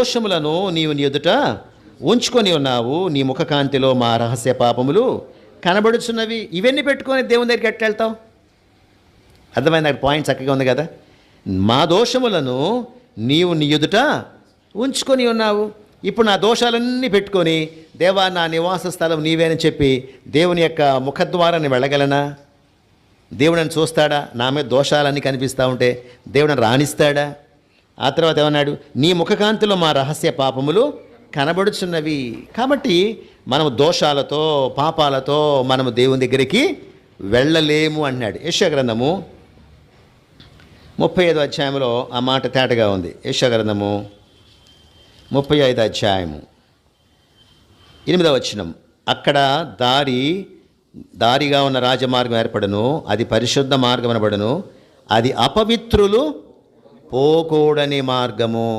దోషములను నీవు నీ ఎదుట ఉంచుకొని ఉన్నావు, నీ ముఖకాంతిలో మా రహస్య పాపములు కనబడుచున్నవి. ఇవన్నీ పెట్టుకొని దేవుని దగ్గరికి ఎట్లా వెళ్తావు? అర్థమైంది? అక్కడ పాయింట్ చక్కగా ఉంది కదా. మా దోషములను నీవు నీ ఎదుట ఉంచుకొని ఉన్నావు. ఇప్పుడు నా దోషాలన్నీ పెట్టుకొని, దేవా నా నివాస స్థలం నీవేనని చెప్పి దేవుని యొక్క ముఖద్వారాన్ని వెళ్ళగలనా? దేవుడు నన్ను చూస్తాడా? నా మీద దోషాలన్నీ కనిపిస్తూ ఉంటే దేవుడు నన్ను రాణిస్తాడా? ఆ తర్వాత ఏమన్నాడు? నీ ముఖకాంతిలో మా రహస్య పాపములు కనబడుచున్నవి. కాబట్టి మనము దోషాలతో పాపాలతో మనము దేవుని దగ్గరికి వెళ్ళలేము అన్నాడు. యెషయా గ్రంథము 35వ అధ్యాయంలో ఆ మాట తేటగా ఉంది. యెషయా గ్రంథము 35వ అధ్యాయము 8వ వచనం. అక్కడ దారిగా ఉన్న రాజమార్గం ఏర్పడను, అది పరిశుద్ధ మార్గం అనబడను, అది అపవిత్రులు పోకూడని మార్గము.